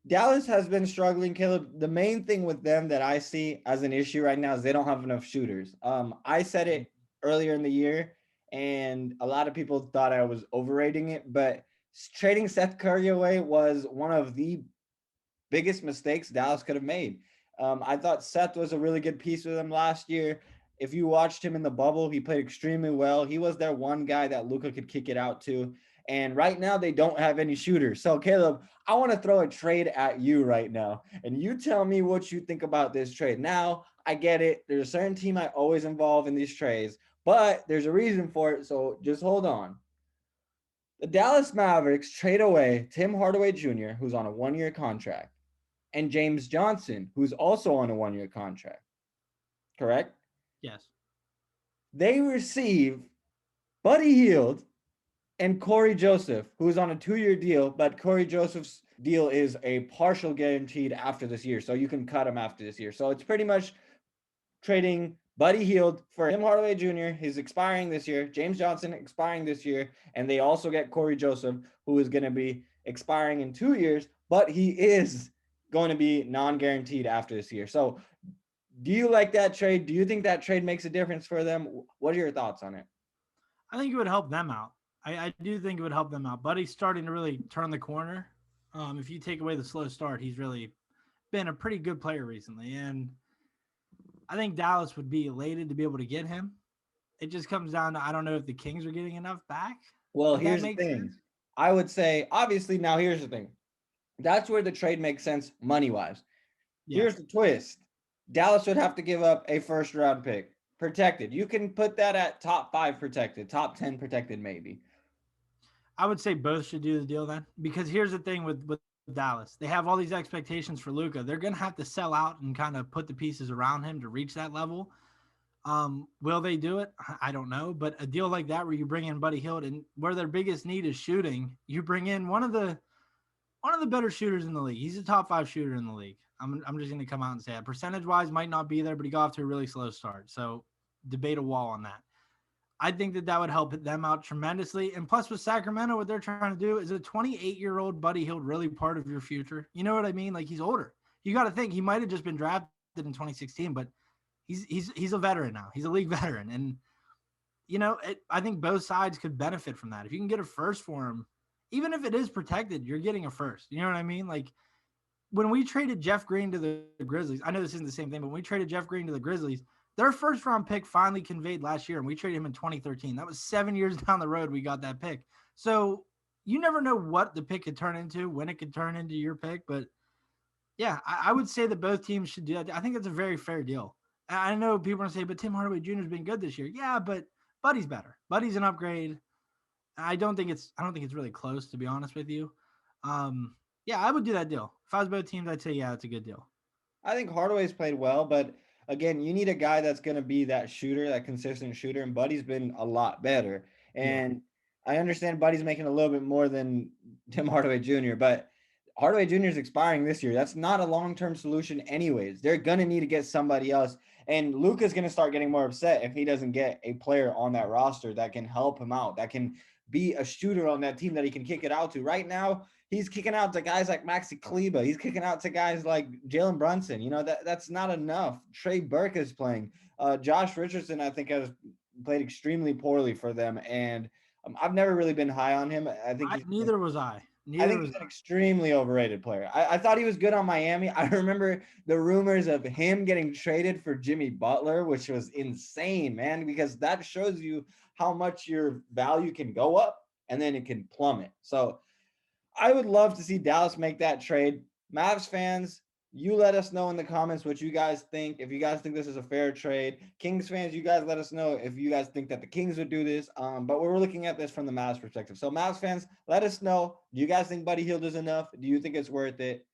Dallas has been struggling, Caleb. The main thing with them that I see as an issue right now is they don't have enough shooters. I said it earlier in the year, and a lot of people thought I was overrating it, but trading Seth Curry away was one of the biggest mistakes Dallas could have made. I thought Seth was a really good piece with them last year. If you watched him in the bubble, he played extremely well. He was their one guy that Luka could kick it out to. And right now, they don't have any shooters. So, Caleb, I want to throw a trade at you right now. And you tell me what you think about this trade. Now, I get it. There's a certain team I always involve in these trades, but there's a reason for it. So just hold on. The Dallas Mavericks trade away Tim Hardaway Jr., who's on a 1 year contract, and James Johnson, who's also on a 1 year contract. Correct? Yes. They receive Buddy Hield and Corey Joseph, who's on a 2 year deal, but Corey Joseph's deal is a partial guaranteed after this year. So you can cut him after this year. So it's pretty much trading Buddy Hield for Tim Hardaway Jr., he's expiring this year, James Johnson expiring this year, and they also get Corey Joseph, who is going to be expiring in 2 years, but he is going to be non guaranteed after this year. So do you like that trade? Do you think that trade makes a difference for them? What are your thoughts on it? I think it would help them out. I do think it would help them out. Buddy's starting to really turn the corner. If you take away the slow start, he's really been a pretty good player recently. And I think Dallas would be elated to be able to get him. It just comes down to I don't know if the Kings are getting enough back, Well, if that here's the makes thing. sense. I would say, obviously, now here's the thing. That's where the trade makes sense money wise. Yeah. Here's the twist. Dallas would have to give up a first round pick. Protected. You can put that at top five protected, top 10 protected, maybe. I would say both should do the deal then. Because here's the thing with Dallas. They have all these expectations for Luca. They're gonna have to sell out and kind of put the pieces around him to reach that level. Will they do it? I don't know. But a deal like that where you bring in Buddy Hield and where their biggest need is shooting, you bring in one of the better shooters in the league. He's a top five shooter in the league. I'm just gonna come out and say that. Percentage wise might not be there, but he got off to a really slow start. So debate a wall on that. I think that would help them out tremendously. And plus, with Sacramento, what they're trying to do is a 28-year-old Buddy Hield really part of your future. You know what I mean? Like he's older. You got to think he might have just been drafted in 2016, but he's a veteran now. He's a league veteran, and I think both sides could benefit from that. If you can get a first for him, even if it is protected, you're getting a first. You know what I mean? Like when we traded Jeff Green to the Grizzlies, I know this isn't the same thing, but when we traded Jeff Green to the Grizzlies, their first round pick finally conveyed last year, and we traded him in 2013. That was 7 years down the road we got that pick. So you never know what the pick could turn into, when it could turn into your pick. But yeah, I would say that both teams should do that. I think that's a very fair deal. I know people are going to say, but Tim Hardaway Jr. has been good this year. Yeah, but Buddy's better. Buddy's an upgrade. I don't think it's really close, to be honest with you. Yeah, I would do that deal. If I was both teams, I'd say yeah, it's a good deal. I think Hardaway's played well, but again, you need a guy that's going to be that shooter, that consistent shooter, and Buddy's been a lot better. Yeah. And I understand Buddy's making a little bit more than Tim Hardaway Jr., but Hardaway Jr. is expiring this year. That's not a long term solution, anyways. They're going to need to get somebody else. And Luka's going to start getting more upset if he doesn't get a player on that roster that can help him out, that can be a shooter on that team that he can kick it out to. Right now, he's kicking out to guys like Maxi Kleba. He's kicking out to guys like Jalen Brunson. That's not enough. Trey Burke is playing. Josh Richardson, I think, has played extremely poorly for them, and I've never really been high on him. Neither was I. I Neither think was he's an I. extremely overrated player. I thought he was good on Miami. I remember the rumors of him getting traded for Jimmy Butler, which was insane, man, because that shows you how much your value can go up and then it can plummet. So I would love to see Dallas make that trade. Mavs fans, you let us know in the comments what you guys think. If you guys think this is a fair trade, Kings fans, you guys let us know if you guys think that the Kings would do this. But we're looking at this from the Mavs perspective. So Mavs fans, let us know. Do you guys think Buddy Hield is enough? Do you think it's worth it?